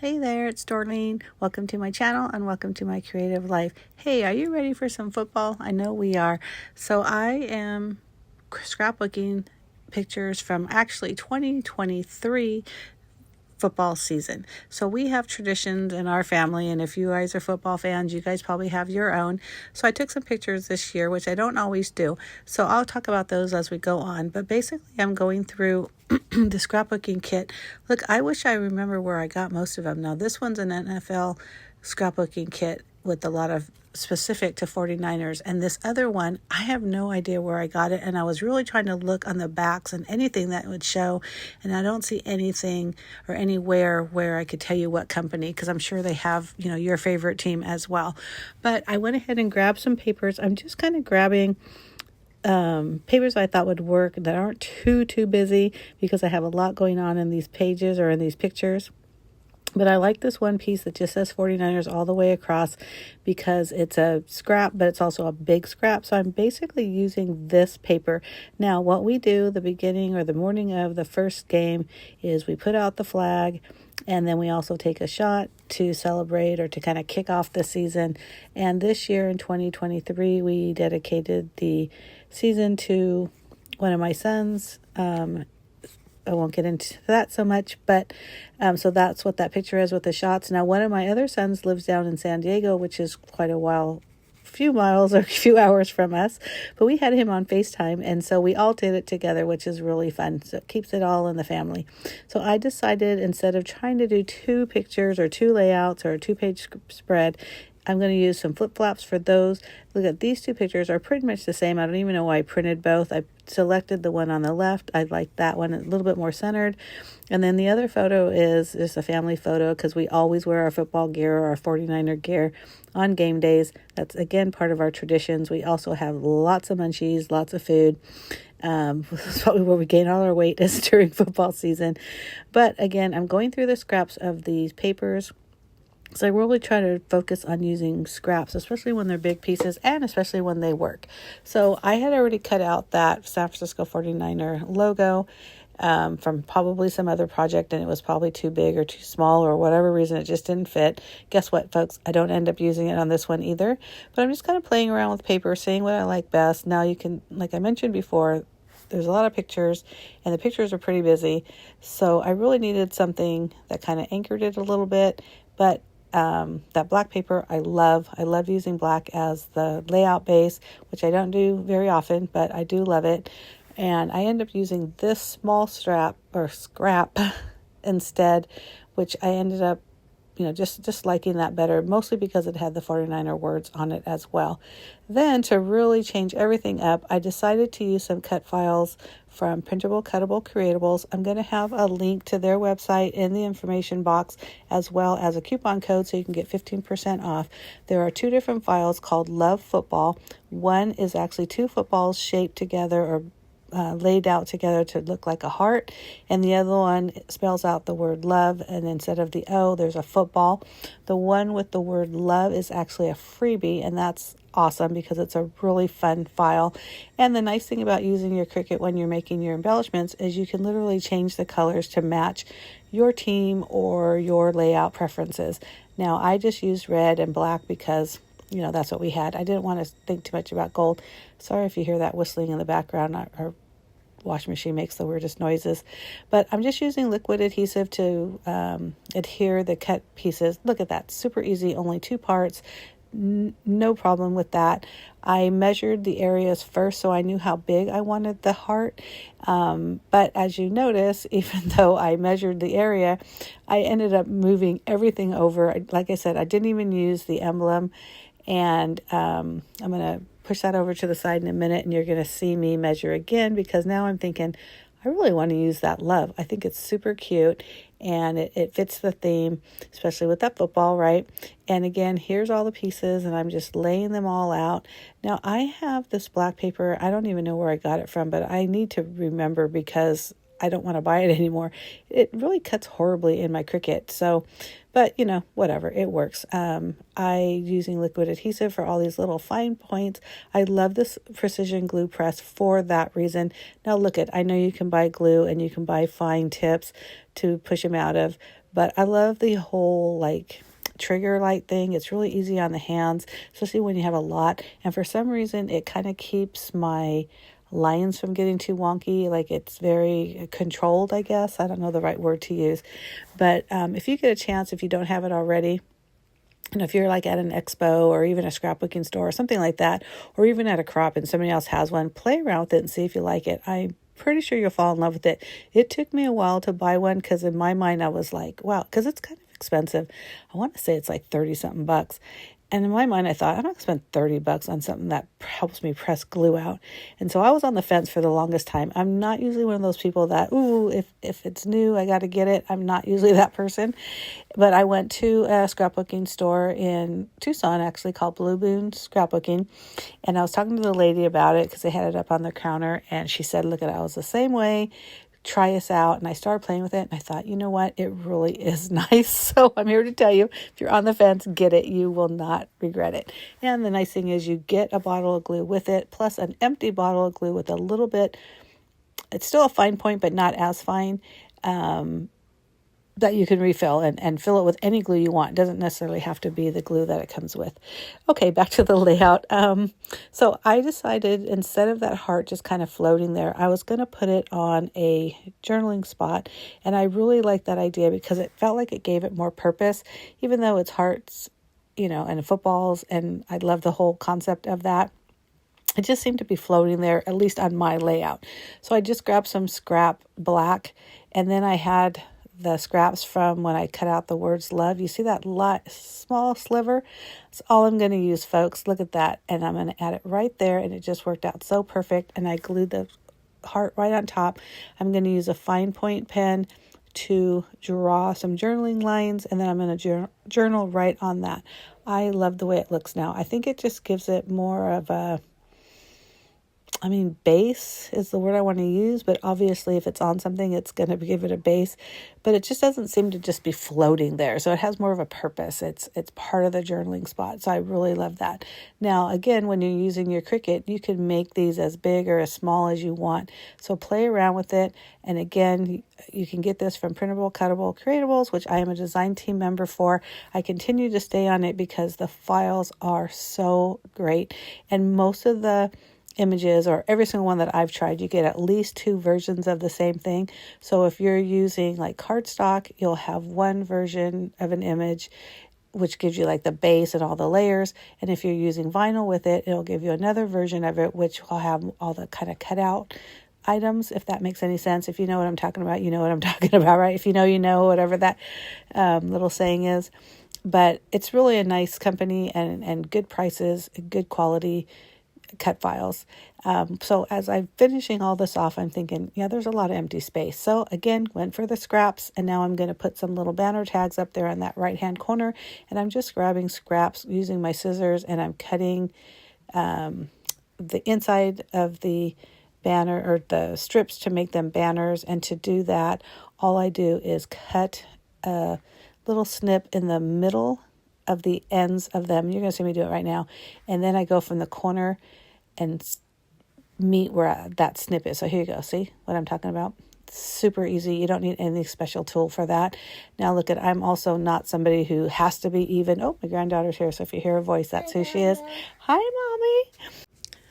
Hey there, it's Dorleen. Welcome to my channel and welcome to my creative life. Hey, are you ready for some football? I know we are. So I am scrapbooking pictures from actually 2023 football season. So we have traditions in our family, and if you guys are football fans, you guys probably have your own. So I took some pictures this year, which I don't always do. So I'll talk about those as we go on. But basically, I'm going through the scrapbooking kit. Look, I wish I remember where I got most of them. Now, this one's an NFL scrapbooking kit with a lot of specific to 49ers, and this other one, I have no idea where I got it, and I was really trying to look on the backs and anything that would show, and I don't see anything or anywhere where I could tell you what company, because I'm sure they have, your favorite team as well. But I went ahead and grabbed some papers. I'm just kind of grabbing papers I thought would work that aren't too busy, because I have a lot going on in these pages or in these pictures. But I like this one piece that just says 49ers all the way across, because it's a scrap, but it's also a big scrap. So I'm basically using this paper. Now, what we do the beginning or the morning of the first game is we put out the flag, and then we also take a shot to celebrate or to kind of kick off the season. And this year in 2023, we dedicated the season to one of my sons. I won't get into that so much, but so that's what that picture is with the shots. Now, one of my other sons lives down in San Diego, which is quite a few miles or a few hours from us, but we had him on FaceTime, and so we all did it together, which is really fun. So it keeps it all in the family. So I decided, instead of trying to do two pictures or two layouts or a 2-page spread, I'm going to use some flip-flops for those. Look at these two pictures are pretty much the same. I don't even know why I printed both. I selected the one on the left. I like that one a little bit more centered. And then the other photo is just a family photo, because we always wear our football gear or our 49er gear on game days. That's, again, part of our traditions. We also have lots of munchies, lots of food. That's probably where we gain all our weight is during football season. But again, I'm going through the scraps of these papers. So I really try to focus on using scraps, especially when they're big pieces and especially when they work. So I had already cut out that San Francisco 49er logo from probably some other project, and it was probably too big or too small, or whatever reason it just didn't fit. Guess what, folks? I don't end up using it on this one either. But I'm just kind of playing around with paper, seeing what I like best. Now you can, like I mentioned before, there's a lot of pictures, and the pictures are pretty busy. So I really needed something that kind of anchored it a little bit, but that black paper I love using black as the layout base, which I don't do very often, but I do love it. And I end up using this small strap or scrap instead, which I ended up just liking that better, mostly because it had the 49er words on it as well. Then, to really change everything up, I decided to use some cut files from Printable Cuttable Creatables. I'm going to have a link to their website in the information box, as well as a coupon code so you can get 15% off. There are two different files called Love Football. One is actually two footballs shaped together or laid out together to look like a heart, and the other one spells out the word love, and instead of the O, there's a football. The one with the word love is actually a freebie, and that's awesome because it's a really fun file. And the nice thing about using your Cricut when you're making your embellishments is you can literally change the colors to match your team or your layout preferences. Now, I just used red and black because that's what we had. I didn't want to think too much about gold. Sorry if you hear that whistling in the background. Our washing machine makes the weirdest noises. But I'm just using liquid adhesive to adhere the cut pieces. Look at that. Super easy. Only 2 parts. No problem with that. I measured the areas first, so I knew how big I wanted the heart. But as you notice, even though I measured the area, I ended up moving everything over. Like I said, I didn't even use the emblem. And I'm going to push that over to the side in a minute, and you're going to see me measure again, because now I'm thinking I really want to use that love. I think it's super cute, and it fits the theme, especially with that football, right? And again, here's all the pieces, and I'm just laying them all out. Now, I have this black paper. I don't even know where I got it from, but I need to remember because I don't want to buy it anymore. It really cuts horribly in my Cricut. So, but whatever, it works. I using liquid adhesive for all these little fine points. I love this precision glue press for that reason. Now look I know you can buy glue and you can buy fine tips to push them out of, But I love the whole like trigger light thing. It's really easy on the hands, especially when you have a lot. And for some reason, it kind of keeps my lines from getting too wonky. Like it's very controlled, I guess. I don't know the right word to use. But if you get a chance, if you don't have it already, and if you're like at an expo or even a scrapbooking store or something like that, or even at a crop and somebody else has one, play around with it and see if you like it. I'm pretty sure you'll fall in love with it. It took me a while to buy one because in my mind I was like, wow, because it's kind of expensive. I want to say it's like 30 something bucks. And in my mind, I thought, I'm not going to spend $30 on something that helps me press glue out. And so I was on the fence for the longest time. I'm not usually one of those people that, ooh, if it's new, I got to get it. I'm not usually that person. But I went to a scrapbooking store in Tucson, actually, called Blue Moon Scrapbooking. And I was talking to the lady about it because they had it up on the counter. And she said, look, I was the same way. Try us out. And I started playing with it and I thought, you know what, it really is nice. So I'm here to tell you, if you're on the fence, get it. You will not regret it. And the nice thing is you get a bottle of glue with it, plus an empty bottle of glue with a little bit, it's still a fine point, but not as fine, that you can refill and fill it with any glue you want. It doesn't necessarily have to be the glue that it comes with. Okay, back to the layout. So I decided instead of that heart just kind of floating there, I was going to put it on a journaling spot. And I really liked that idea because it felt like it gave it more purpose, even though it's hearts, and footballs. And I love the whole concept of that. It just seemed to be floating there, at least on my layout. So I just grabbed some scrap black, and then I had the scraps from when I cut out the words love. You see that small sliver? That's all I'm going to use, folks. Look at that. And I'm going to add it right there. And it just worked out so perfect. And I glued the heart right on top. I'm going to use a fine point pen to draw some journaling lines. And then I'm going to journal right on that. I love the way it looks now. I think it just gives it more of a, base is the word I want to use, but obviously if it's on something, it's going to give it a base, but it just doesn't seem to just be floating there. So it has more of a purpose. It's part of the journaling spot. So I really love that. Now, again, when you're using your Cricut, you can make these as big or as small as you want. So play around with it. And again, you can get this from Printable, Cuttable, Creatables, which I am a design team member for. I continue to stay on it because the files are so great. And most of the images, or every single one that I've tried, you get at least 2 versions of the same thing. So if you're using like cardstock, you'll have one version of an image which gives you like the base and all the layers. And if you're using vinyl with it, it'll give you another version of it which will have all the kind of cutout items, if that makes any sense. If you know what I'm talking about, you know what I'm talking about, right? If you know, whatever that little saying is. But it's really a nice company and good prices, good quality cut files. So as I'm finishing all this off, I'm thinking, yeah, there's a lot of empty space. So again, went for the scraps, and now I'm going to put some little banner tags up there on that right hand corner, and I'm just grabbing scraps using my scissors, and I'm cutting the inside of the banner or the strips to make them banners. And to do that, all I do is cut a little snip in the middle of the ends of them. You're going to see me do it right now. And then I go from the corner and meet where that snip is. So here you go. See what I'm talking about? Super easy. You don't need any special tool for that. Now look at, I'm also not somebody who has to be even. Oh, my granddaughter's here. So if you hear a voice, that's who she is. Hi, Mommy.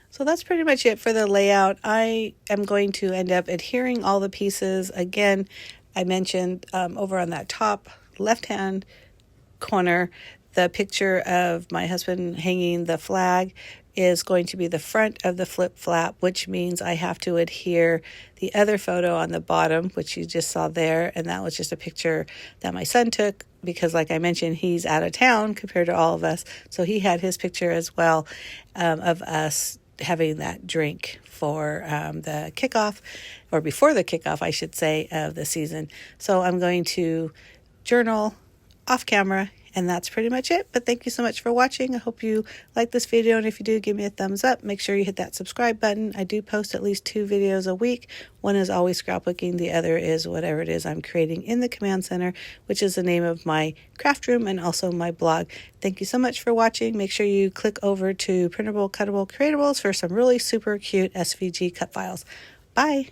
So that's pretty much it for the layout. I am going to end up adhering all the pieces. Again, I mentioned over on that top left-hand corner, the picture of my husband hanging the flag is going to be the front of the flip flap, which means I have to adhere the other photo on the bottom, which you just saw there. And that was just a picture that my son took because, like I mentioned, he's out of town compared to all of us. So he had his picture as well of us having that drink for the kickoff, or before the kickoff, I should say, of the season. So I'm going to journal off camera, and that's pretty much it. But thank you so much for watching. I hope you like this video, and if you do, give me a thumbs up. Make sure you hit that subscribe button. I do post at least 2 videos a week. One is always scrapbooking. The other is whatever it is I'm creating in the command center, which is the name of my craft room and also my blog. Thank you so much for watching. Make sure you click over to Printable, Cuttable, Creatables for some really super cute SVG cut files. Bye.